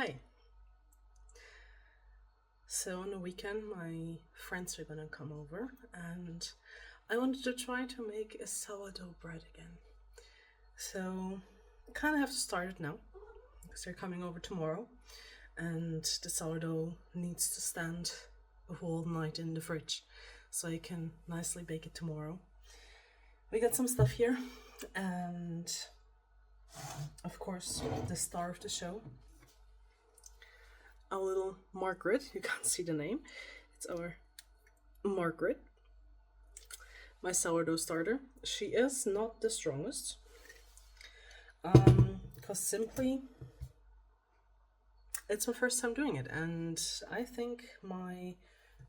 Hi. So on the weekend, my friends are gonna come over, and I wanted to try to make a sourdough bread again. So I kind of have to start it now because they're coming over tomorrow, and the sourdough needs to stand a whole night in the fridge so I can nicely bake it tomorrow. We got some stuff here, and of course, the star of the show, our little Margaret. You can't see the name. It's our Margaret, my sourdough starter. She is not the strongest, because simply it's my first time doing it, and I think my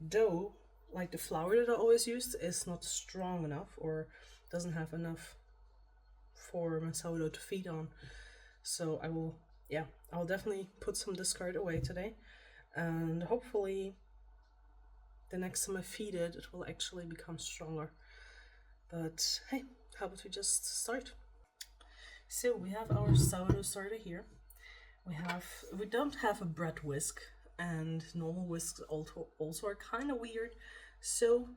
dough, like the flour that I always used, is not strong enough or doesn't have enough for my sourdough to feed on. So I'll definitely put some discard away today, and hopefully the next time I feed it, it will actually become stronger. But hey, how about we just start? So we have our sourdough starter here. We don't have a bread whisk, and normal whisks also are kind of weird. So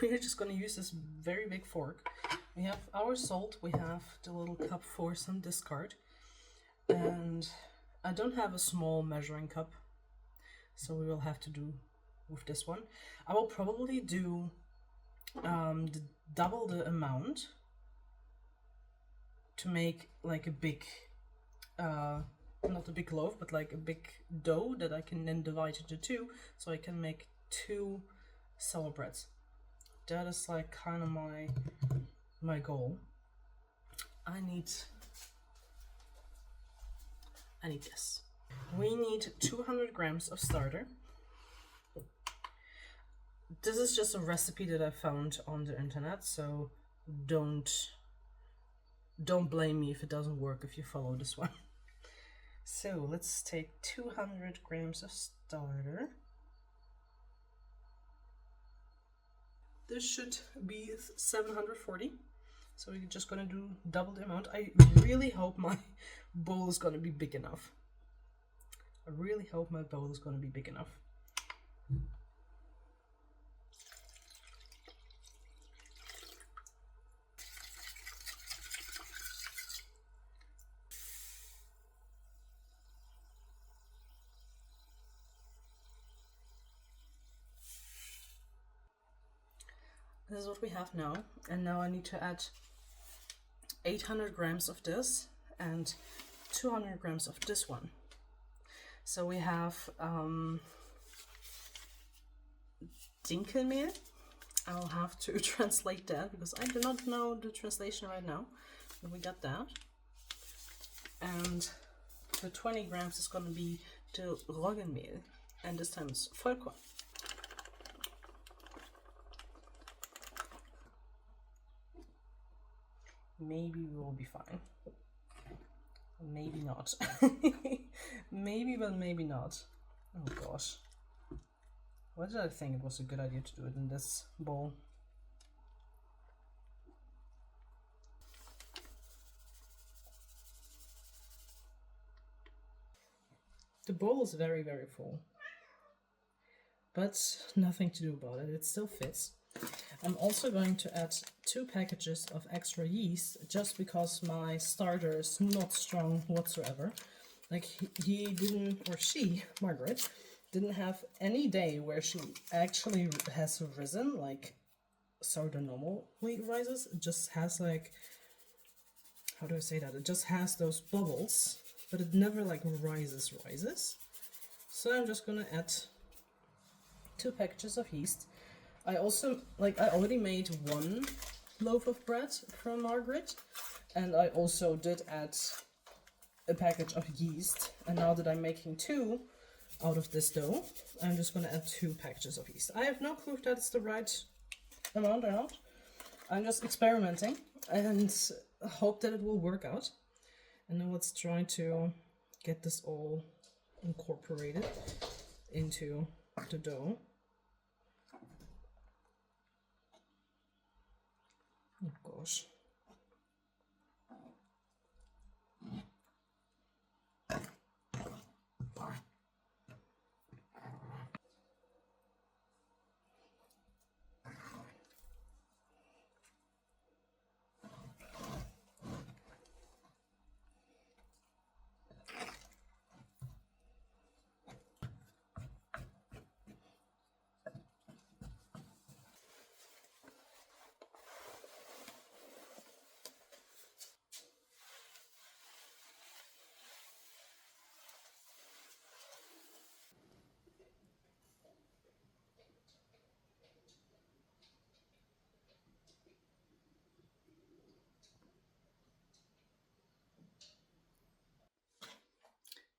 we're just gonna use this very big fork. We have our salt. We have the little cup for some discard, and I don't have a small measuring cup, so we will have to do with this one. I will probably do double the amount to make like a big, not a big loaf, but like a big dough that I can then divide into two, so I can make two sour breads. That is like kind of my goal. I need this. We need 200 grams of starter. This is just a recipe that I found on the internet, so don't blame me if it doesn't work if you follow this one. So let's take 200 grams of starter. This should be 740. So we're just gonna do double the amount. I really hope my bowl is gonna be big enough. This is what we have now, and now I need to add 800 grams of this and 200 grams of this one. So we have dinkelmeal. I'll have to translate that because I do not know the translation right now, but we got that. And the 20 grams is going to be the Roggenmehl, and this time it's Vollkorn. Maybe we will be fine. Maybe not. Maybe, but maybe not. Oh gosh. Why did I think it was a good idea to do it in this bowl? The bowl is very, very full. But nothing to do about it. It still fits. I'm also going to add 2 packages of extra yeast just because my starter is not strong whatsoever. Like he didn't, or she, Margaret, didn't have any day where she actually has risen like sourdough normally rises. It just has like, how do I say that? It just has those bubbles, but it never like rises. So I'm just gonna add 2 packages of yeast. I already made 1 loaf of bread from Margaret, and I also did add a package of yeast, and now that I'm making 2 out of this dough, I'm just going to add 2 packages of yeast. I have no clue if that's the right amount or not. I'm just experimenting and hope that it will work out. And now let's try to get this all incorporated into the dough. Oh gosh.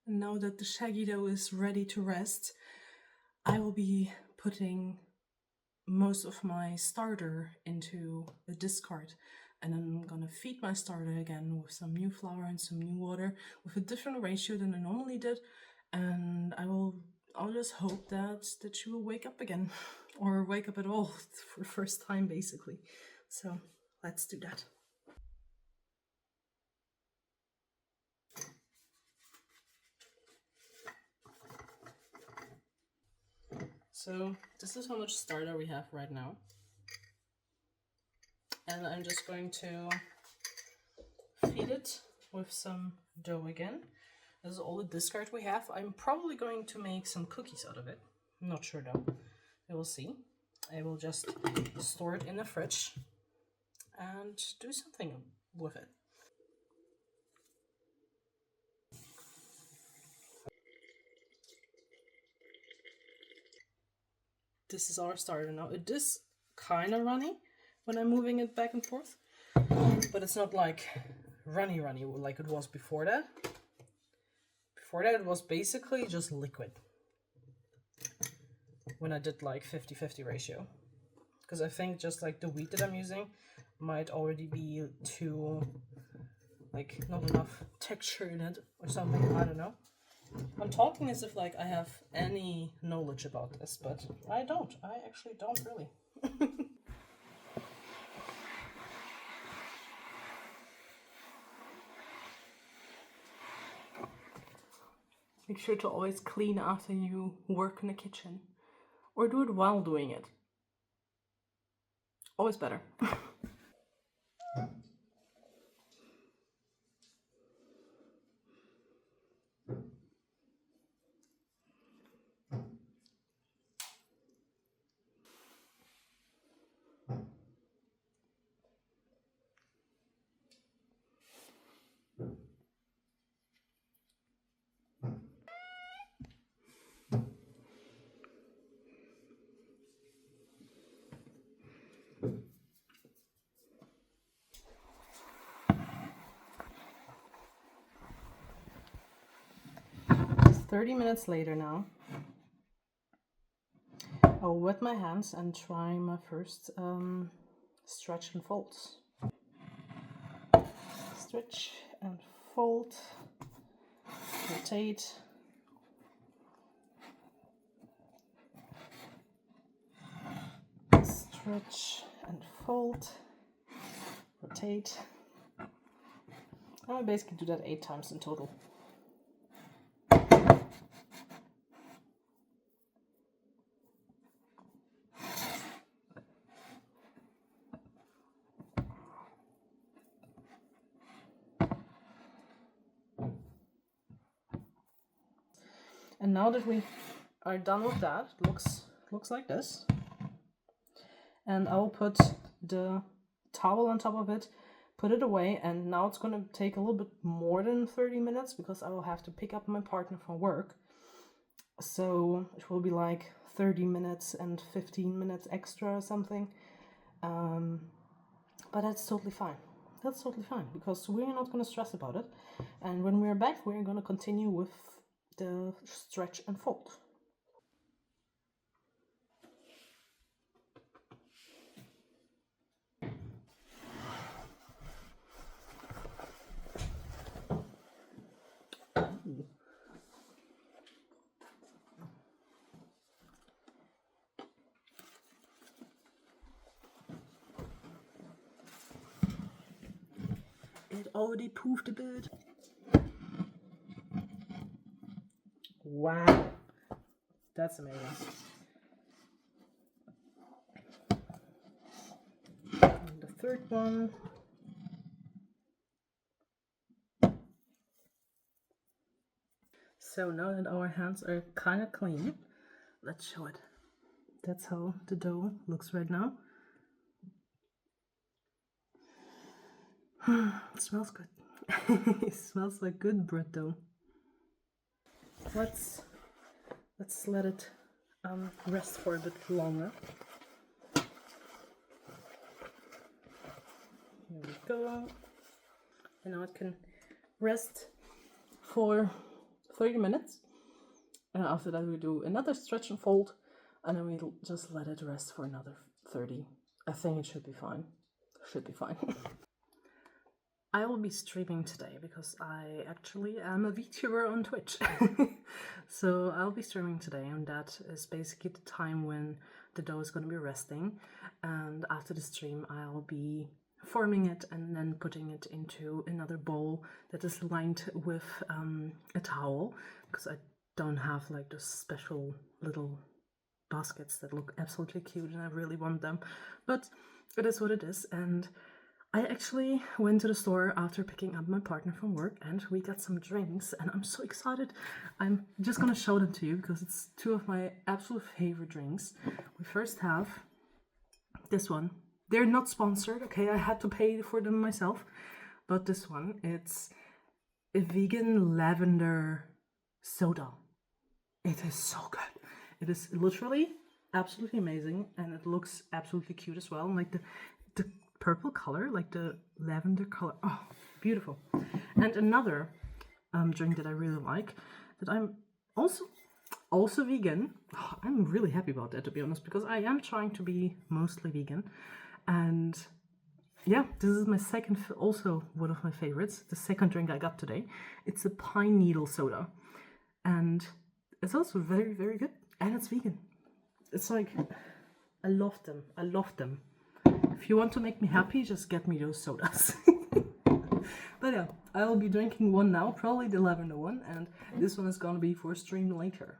Now that the shaggy dough is ready to rest, I will be putting most of my starter into the discard, and then I'm gonna feed my starter again with some new flour and some new water with a different ratio than I normally did, and I'll just hope that she will wake up again or wake up at all for the first time basically. So let's do that. So this is how much starter we have right now. And I'm just going to feed it with some dough again. This is all the discard we have. I'm probably going to make some cookies out of it. I'm not sure though. We will see. I will just store it in the fridge and do something with it. This is our starter now. It is kind of runny when I'm moving it back and forth, but it's not like runny like it was before that. Before that it was basically just liquid when I did like 50-50 ratio, because I think just like the wheat that I'm using might already be too, like, not enough texture in it or something. I don't know. I'm talking as if like I have any knowledge about this, but I don't. I actually don't really. Make sure to always clean after you work in the kitchen, or do it while doing it. Always better. 30 minutes later now. I'll wet my hands and try my first stretch and folds. Stretch and fold, rotate, stretch and fold, rotate. I basically do that 8 times in total. And now that we are done with that, it looks like this. And I'll put the towel on top of it, put it away, and now it's gonna take a little bit more than 30 minutes because I will have to pick up my partner from work. So it will be like 30 minutes and 15 minutes extra or something. But that's totally fine. That's totally fine because we're not gonna stress about it. And when we're back, we're gonna continue with the stretch and fold. It already poofed a bit. Wow, that's amazing. And the third one. So now that our hands are kind of clean, let's show it. That's how the dough looks right now. It smells good. It smells like good bread dough. Let's let it rest for a bit longer. Here we go. And now it can rest for 30 minutes. And after that we do another stretch and fold, and then we'll just let it rest for another 30. I think it should be fine. Should be fine. I will be streaming today because I actually am a VTuber on Twitch. So I'll be streaming today, and that is basically the time when the dough is going to be resting. And after the stream I'll be forming it and then putting it into another bowl that is lined with a towel, because I don't have like those special little baskets that look absolutely cute and I really want them, but it is what it is. And I actually went to the store after picking up my partner from work, and we got some drinks, and I'm so excited. I'm just gonna show them to you because it's two of my absolute favorite drinks. We first have this one. They're not sponsored, okay? I had to pay for them myself. But this one, it's a vegan lavender soda. It is so good. It is literally absolutely amazing, and it looks absolutely cute as well. And like the purple color, like the lavender color. Oh, beautiful. And another drink that I really like, that I'm also vegan. Oh, I'm really happy about that, to be honest, because I am trying to be mostly vegan. And yeah, this is my second, also one of my favorites, the second drink I got today. It's a pine needle soda, and it's also very, very good, and it's vegan. It's like, I love them. I love them. If you want to make me happy, just get me those sodas. But yeah, I will be drinking one now, probably the lavender one, and this one is gonna be for stream later.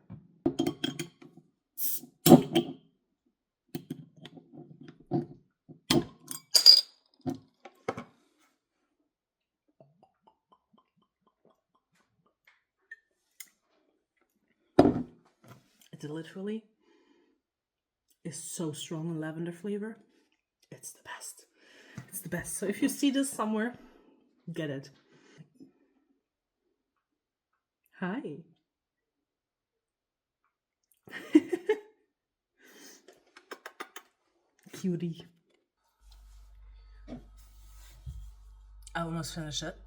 It literally is so strong in lavender flavor. It's the best. It's the best. So if you see this somewhere, get it. Hi. Cutie. I almost finished it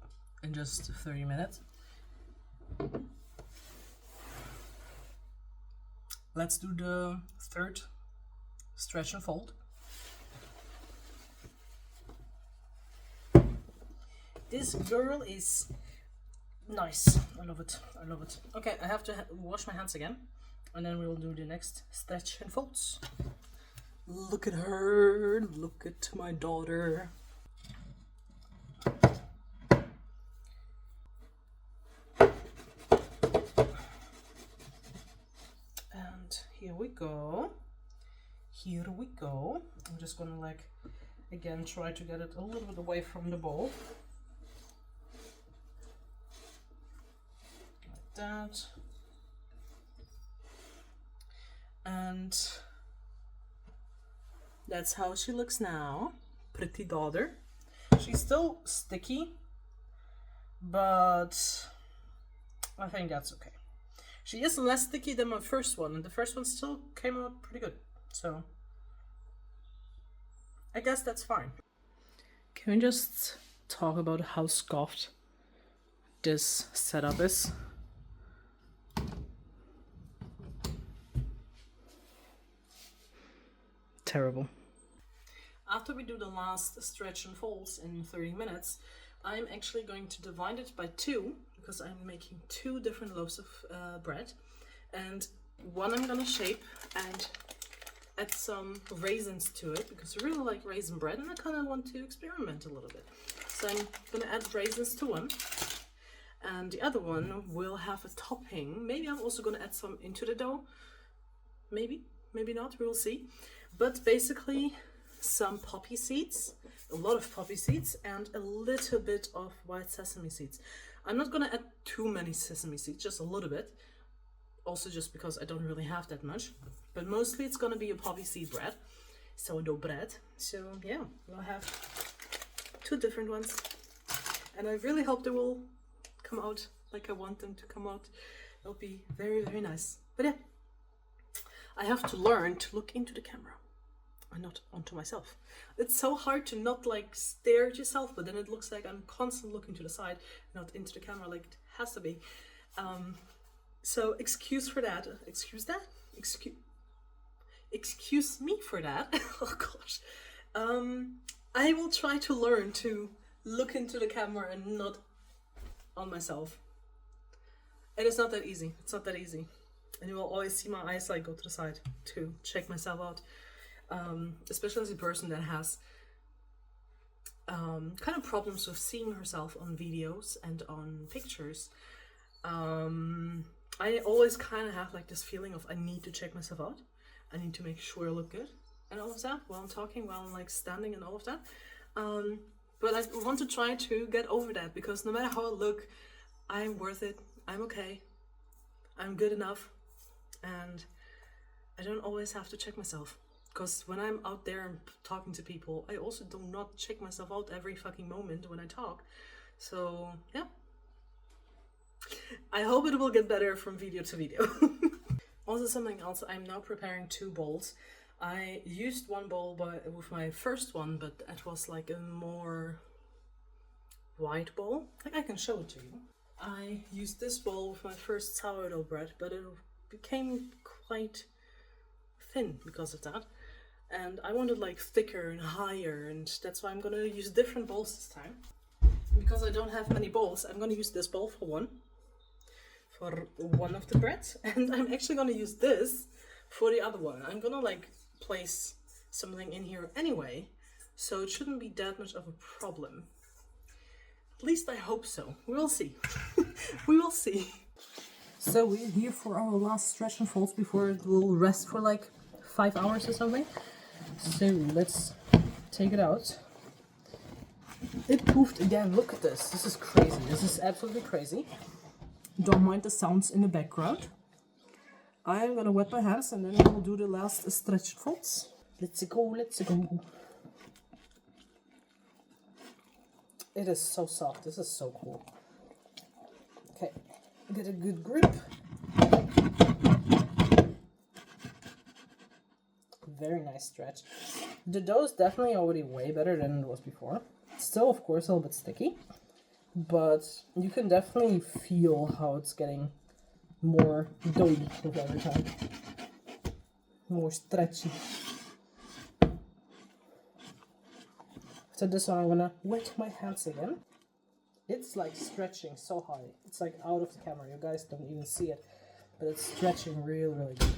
in just 30 minutes. Let's do the third stretch and fold. This girl is nice. I love it. I love it. Okay, I have to wash my hands again, and then we'll do the next stretch and folds. Look at her. Look at my daughter. And here we go. Here we go. I'm just gonna like, again, try to get it a little bit away from the bowl. That, and that's how she looks now. Pretty daughter. She's still sticky, but I think that's okay. She is less sticky than my first one, and the first one still came out pretty good, so I guess that's fine. Can we just talk about how scoffed this setup is? Terrible. After we do the last stretch and folds in 30 minutes, I'm actually going to divide it by 2, because I'm making 2 different loaves of bread, and one I'm gonna shape and add some raisins to it, because I really like raisin bread and I kind of want to experiment a little bit. So I'm gonna add raisins to one, and the other one will have a topping. Maybe I'm also gonna add some into the dough. Maybe, maybe not, we will see. But basically some poppy seeds, a lot of poppy seeds, and a little bit of white sesame seeds. I'm not gonna add too many sesame seeds, just a little bit. Also just because I don't really have that much. But mostly it's gonna be a poppy seed bread, sourdough bread. So yeah, we'll have 2 different ones. And I really hope they will come out like I want them to come out. It'll be very, very nice. But yeah, I have to learn to look into the camera and not onto myself. It's so hard to not like stare at yourself, but then it looks like I'm constantly looking to the side, not into the camera like it has to be. So excuse for that. Excuse that? Excuse me for that. Oh gosh. I will try to learn to look into the camera and not on myself. It is not that easy. It's not that easy. And you will always see my eyes like go to the side to check myself out. Especially as a person that has kind of problems with seeing herself on videos and on pictures. I always kind of have like this feeling of I need to check myself out. I need to make sure I look good and all of that while I'm talking, while I'm like standing and all of that. But I want to try to get over that, because no matter how I look, I'm worth it. I'm okay. I'm good enough. And I don't always have to check myself. Because when I'm out there and talking to people, I also do not check myself out every fucking moment when I talk. So, yeah. I hope it will get better from video to video. Also something else, I'm now preparing 2 bowls. I used one bowl with my first one, but it was like a more wide bowl. Like, I can show it to you. I used this bowl with my first sourdough bread, but it became quite thin because of that. And I wanted like thicker and higher, and that's why I'm gonna use different bowls this time. Because I don't have many bowls, I'm gonna use this bowl for one of the breads, and I'm actually gonna use this for the other one. I'm gonna like place something in here anyway, so it shouldn't be that much of a problem. At least I hope so. We will see. We will see. So we're here for our last stretch and folds before it will rest for like 5 hours or something. So let's take it out. It poofed again. Look at this. This is crazy. This is absolutely crazy. Don't mind the sounds in the background. I am gonna wet my hands and then we'll do the last stretch and folds. Let's go, let's go. It is so soft. This is so cool. Okay, get a good grip. Very nice stretch. The dough is definitely already way better than it was before. Still, of course, a little bit sticky, but you can definitely feel how it's getting more doughy with every time. More stretchy. So this one I'm gonna wet my hands again. It's like stretching so high. It's like out of the camera. You guys don't even see it, but it's stretching really, really good.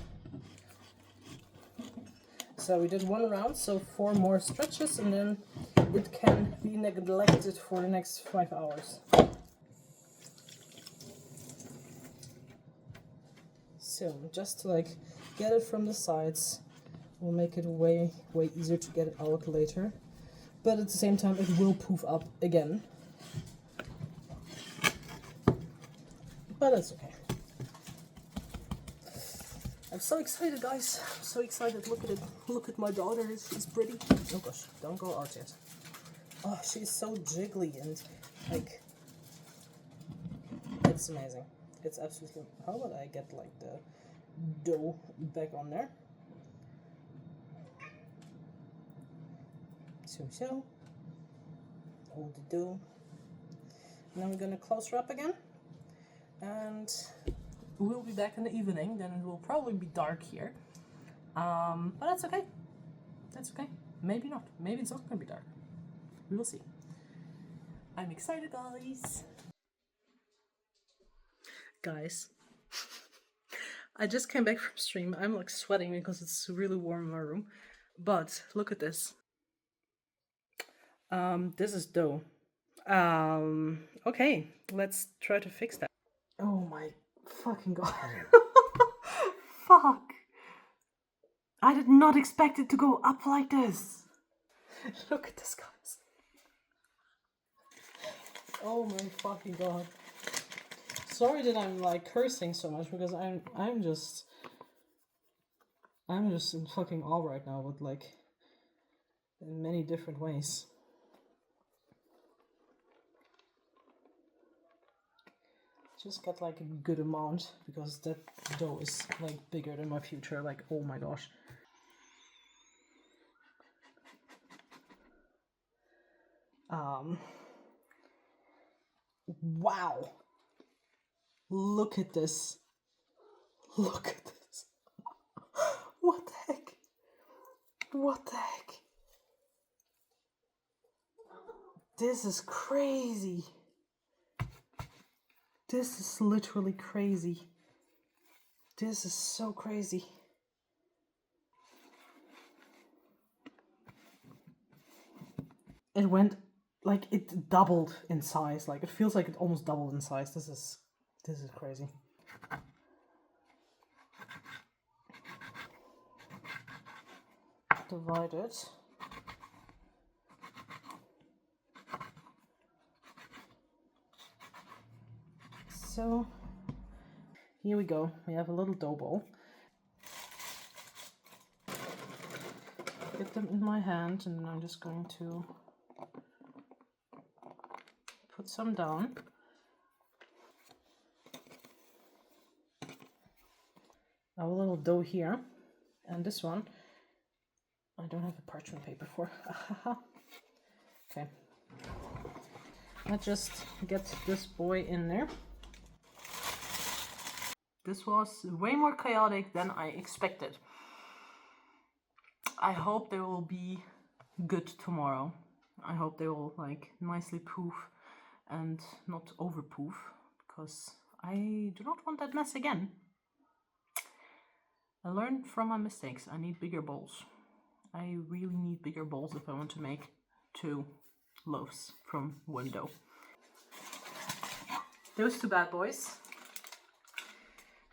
So we did 1 round, so 4 more stretches, and then it can be neglected for the next 5 hours. So just to like get it from the sides will make it way easier to get it out later. But at the same time it will poof up again. But that's okay. I'm so excited, guys. I'm so excited. Look at it. Look at my daughter. She's pretty. Oh gosh, don't go out yet. Oh, she's so jiggly and like, it's amazing. It's absolutely. How would I get like the dough back on there? So. Hold the dough. And then we're gonna close her up again. And we'll be back in the evening. Then it will probably be dark here. But that's okay. That's okay. Maybe not. Maybe it's not gonna be dark. We will see. I'm excited, guys. Guys, I just came back from stream. I'm like sweating because it's really warm in my room. But look at this. This is dough. Okay, let's try to fix that. Oh my fucking god. Fuck. I did not expect it to go up like this. Look at this, guys. Oh my fucking god. Sorry that I'm like cursing so much because I'm just in fucking awe right now with like in many different ways. Just got like a good amount because that dough is like bigger than my future. Like, oh my gosh. Wow. Look at this. Look at this. What the heck? What the heck? This is crazy. This is literally crazy. This is so crazy. It went, like, it doubled in size. Like, it feels like it almost doubled in size. This is crazy. Divide it. So here we go. We have a little dough ball. Get them in my hand, and I'm just going to put some down. Our little dough here, and this one I don't have a parchment paper for. Okay, let's just get this boy in there. This was way more chaotic than I expected. I hope they will be good tomorrow. I hope they will like nicely poof and not over poof, because I do not want that mess again. I learned from my mistakes. I need bigger bowls. I really need bigger bowls if I want to make 2 loaves from one dough. Those 2 bad boys,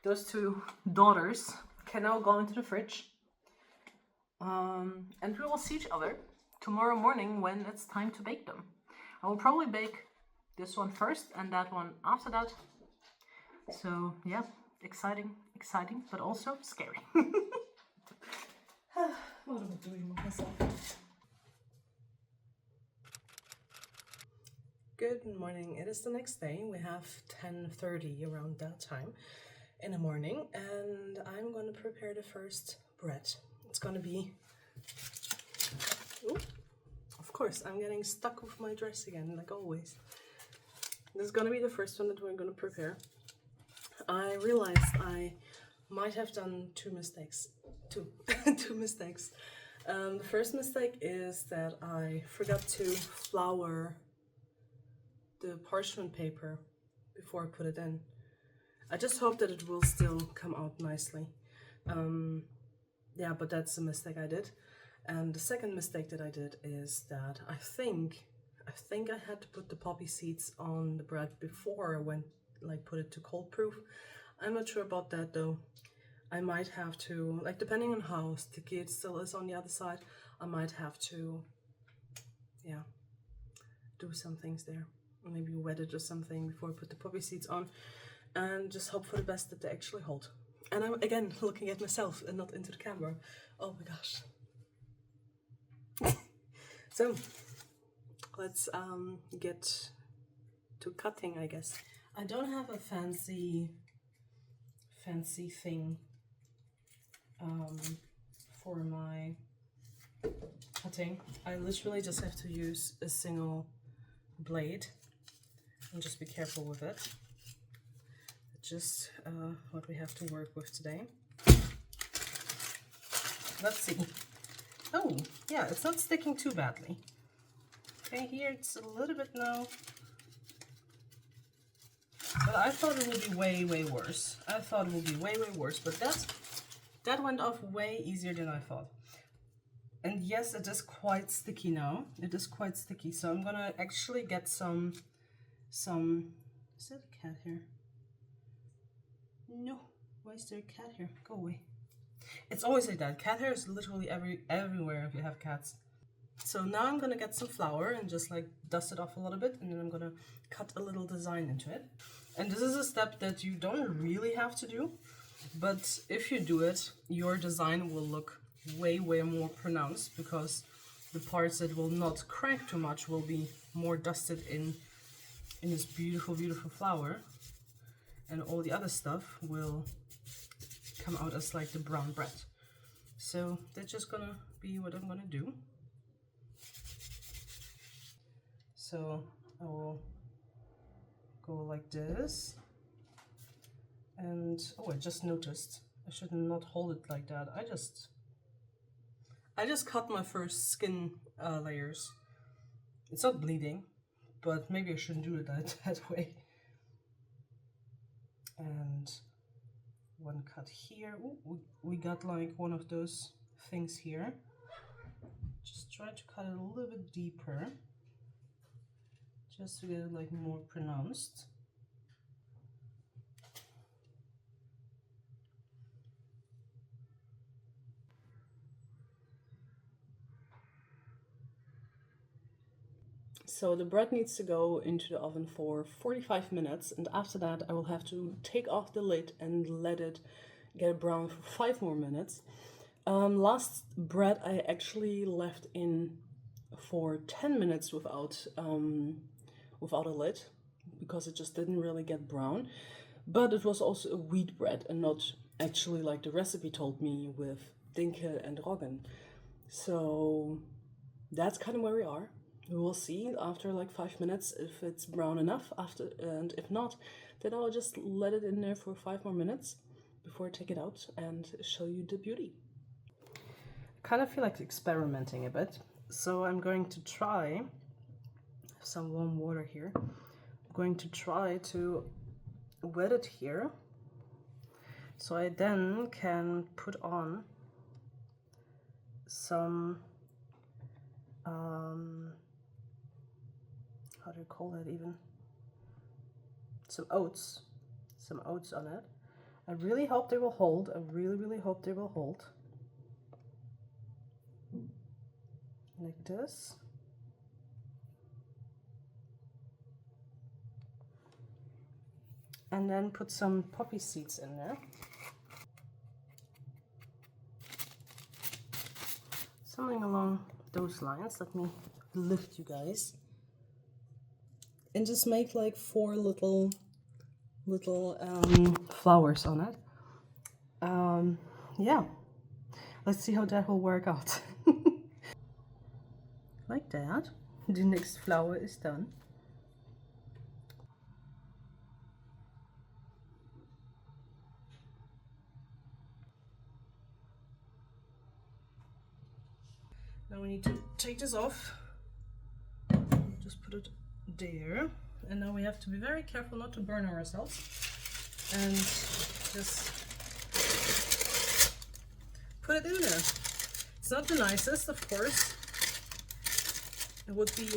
those 2 daughters, can now go into the fridge. And we will see each other tomorrow morning when it's time to bake them. I will probably bake this one first and that one after that. So yeah, exciting, but also scary. What am I doing with myself? Good morning. It is the next day. We have 10:30 around that time in the morning, and I'm going to prepare the first bread. It's going to be... Ooh, of course, I'm getting stuck with my dress again, like always. This is going to be the first one that we're going to prepare. I realized I might have done 2 mistakes. Two mistakes. The first mistake is that I forgot to flour the parchment paper before I put it in. I just hope that it will still come out nicely. Yeah, but that's a mistake I did. And the second mistake that I did is that I think I had to put the poppy seeds on the bread before I went, like, put it to cold proof. I'm not sure about that though. I might have to, like, depending on how sticky it still is on the other side, I might have to, yeah, do some things there. Maybe wet it or something before I put the poppy seeds on, and just hope for the best that they actually hold. And I'm again looking at myself and not into the camera. Oh my gosh. So let's get to cutting, I guess. I don't have a fancy thing for my cutting. I literally just have to use a single blade and just be careful with it. Just what we have to work with today. Let's see. Oh, yeah, it's not sticking too badly. Okay, here it's a little bit now. But I thought it would be way, way worse. I thought it would be way, way worse, but that went off way easier than I thought. And yes, it is quite sticky now. It is quite sticky, so I'm gonna actually get some, is there a cat here? No, why is there a cat here? Go away. It's always like that. Cat hair is literally everywhere if you have cats. So now I'm gonna get some flour and just like dust it off a little bit, and then I'm gonna cut a little design into it. And this is a step that you don't really have to do, but if you do it, your design will look way, way more pronounced, because the parts that will not crack too much will be more dusted in this beautiful, beautiful flour, and all the other stuff will come out as like the brown bread. So that's just gonna be what I'm gonna do. So I will go like this, And oh, I just noticed I should not hold it like that. I just cut my first skin layers. It's not bleeding, but maybe I shouldn't do it that way. And one cut here. Ooh, we got like one of those things here. Just try to cut it a little bit deeper, just to get it like more pronounced. So the bread needs to go into the oven for 45 minutes, and after that I will have to take off the lid and let it get brown for 5 more minutes. Last bread I actually left in for 10 minutes without a lid, because it just didn't really get brown. But it was also a wheat bread and not actually like the recipe told me with dinkel and roggen. So that's kind of where we are. We will see after like 5 minutes if it's brown enough, and if not, then I'll just let it in there for 5 more minutes before I take it out and show you the beauty. I kind of feel like experimenting a bit, so I'm going to try some warm water here. I'm going to try to wet it here, so I then can put on some how do you call that even? Some oats on it. I really hope they will hold. I really hope they will hold. Like this. And then put some poppy seeds in there. Something along those lines. Let me lift you guys. And just make like 4 little flowers on it. Yeah, let's see how that will work out. Like that. The next flower is done. Now we need to take this off. Just put it there. And now we have to be very careful not to burn ourselves. And just put it in there. It's not the nicest, of course. It would be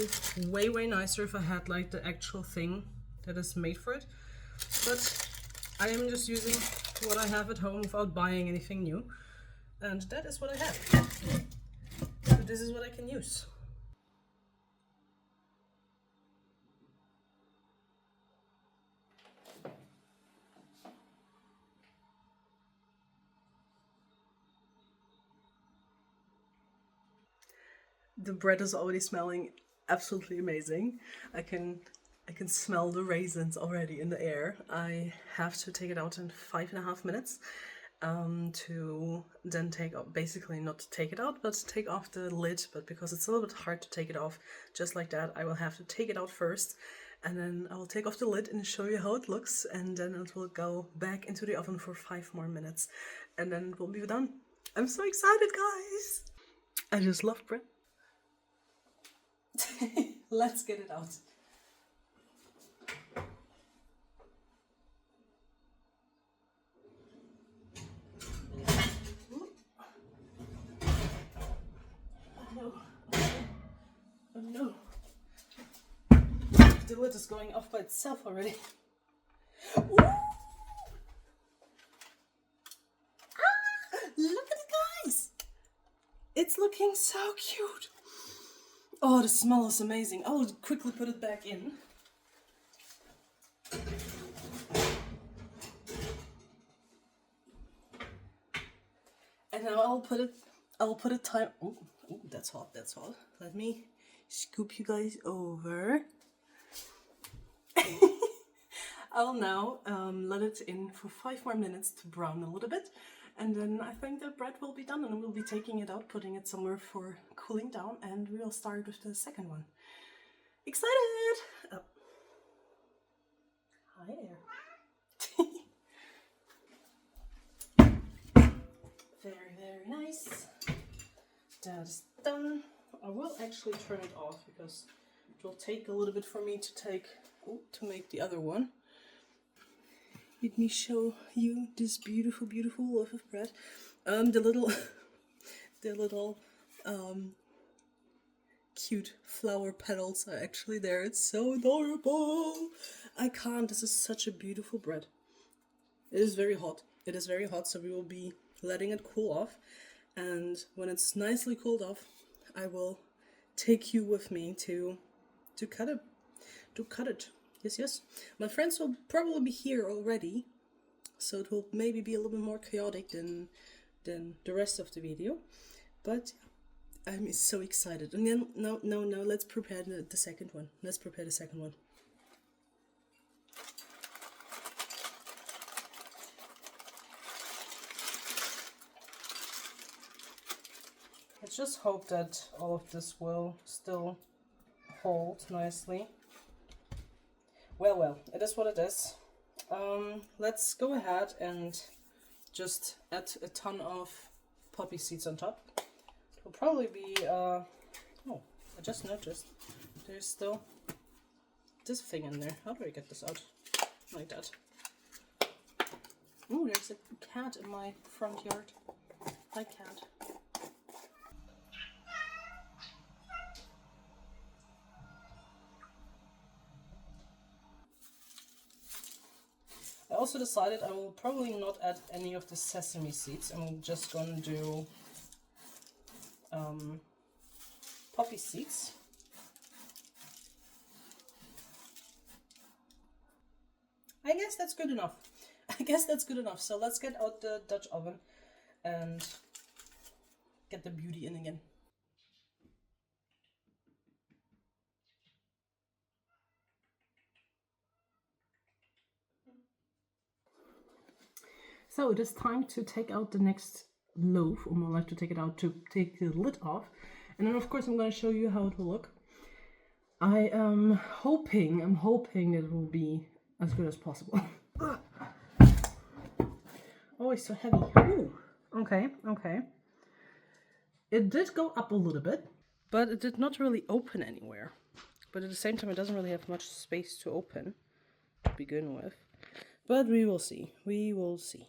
way nicer if I had like the actual thing that is made for it. But I am just using what I have at home without buying anything new. And that is what I have. So this is what I can use. The bread is already smelling absolutely amazing. I can smell the raisins already in the air. I have to take it out in 5.5 minutes to then take off, basically not to take it out, but take off the lid. But because it's a little bit hard to take it off just like that, I will have to take it out first, and then I will take off the lid and show you how it looks, and then it will go back into the oven for 5 more minutes, and then it will be done. I'm so excited, guys! I just love bread. Let's get it out. Oh no. Oh no. The lid is going off by itself already. Ooh. Ah, look at it, guys! It's looking so cute. Oh, the smell is amazing. I'll quickly put it back in. And now I'll put it time. Oh, that's hot, that's hot. Let me scoop you guys over. I'll now let it in for 5 more minutes to brown a little bit. And then I think the bread will be done, and we'll be taking it out, putting it somewhere for cooling down, and we will start with the second one. Excited! Oh. Hi there. Very nice. That is done. I will actually turn it off because it will take a little bit for me to make the other one. Let me show you this beautiful, beautiful loaf of bread. The little cute flower petals are actually there. It's so adorable. I can't. This is such a beautiful bread. It is very hot. It is very hot, so we will be letting it cool off. And when it's nicely cooled off, I will take you with me to cut it. To cut it. Yes, yes. My friends will probably be here already, so it will maybe be a little bit more chaotic than the rest of the video. But I'm so excited. And then no, let's prepare the second one. Let's prepare the second one. Let's just hope that all of this will still hold nicely. Well, it is what it is. Let's go ahead and just add a ton of poppy seeds on top. It will probably be, oh, I just noticed there's still this thing in there. How do I get this out? Like that. Ooh, there's a cat in my front yard. Hi, cat. I also decided I will probably not add any of the sesame seeds. I'm just gonna do poppy seeds. I guess that's good enough. So let's get out the Dutch oven and get the beauty in again. So it is time to take out the next loaf, or more like to take it out, to take the lid off. And then of course I'm going to show you how it will look. I am hoping that it will be as good as possible. Oh, it's so heavy. Ooh. Okay. It did go up a little bit, but it did not really open anywhere. But at the same time, it doesn't really have much space to open to begin with. But we will see. We will see.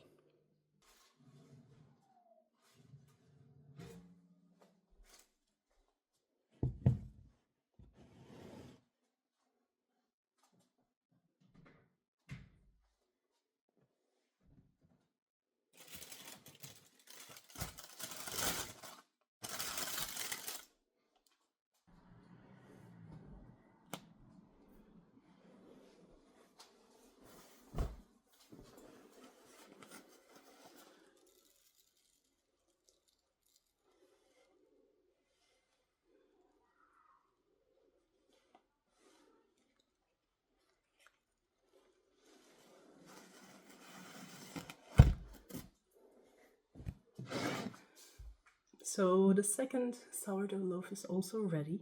So the second sourdough loaf is also ready.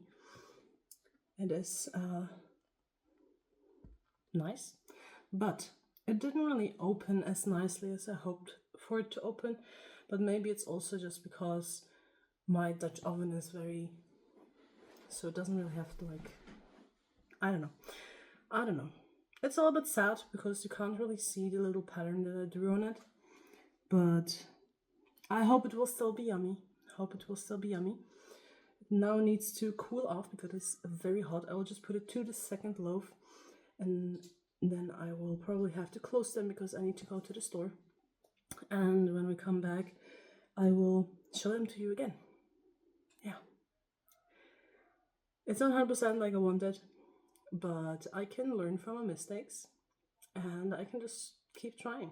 It is nice, but it didn't really open as nicely as I hoped for it to open. But maybe it's also just because my Dutch oven is so it doesn't really have to, like, I don't know. It's a little bit sad because you can't really see the little pattern that I drew on it, but I hope it will still be yummy. It now needs to cool off because it's very hot. I will just put it to the second loaf, and then I will probably have to close them because I need to go to the store. And when we come back, I will show them to you again. Yeah. It's not 100% like I wanted, but I can learn from my mistakes, and I can just keep trying.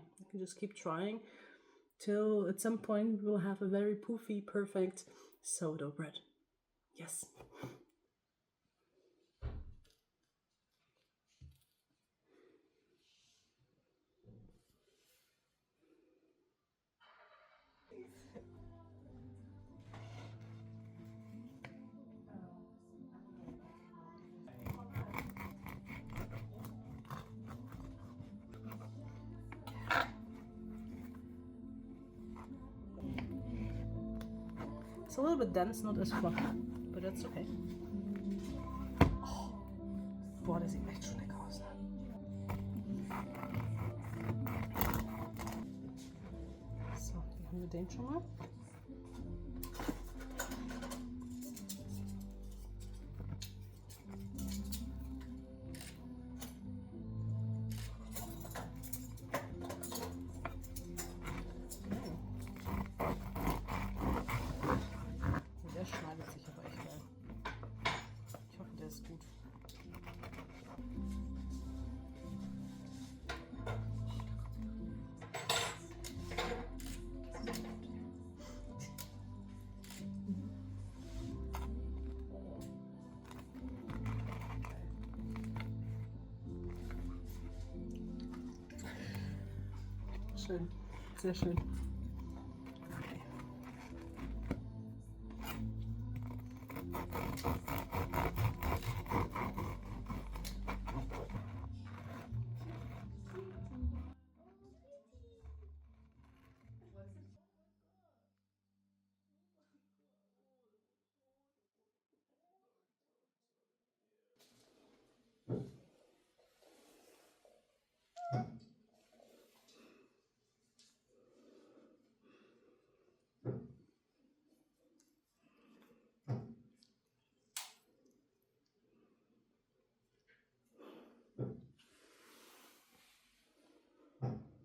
Till at some point we'll have a very poofy, perfect sourdough bread. Yes. a little bit dense, not as fluffy, but that's okay. Oh, boah, das sieht echt schon lecker aus. Ne? So, dann haben wir den schon mal. Der schneidet sich aber echt geil. Ich hoffe, der ist gut. Schön, sehr schön.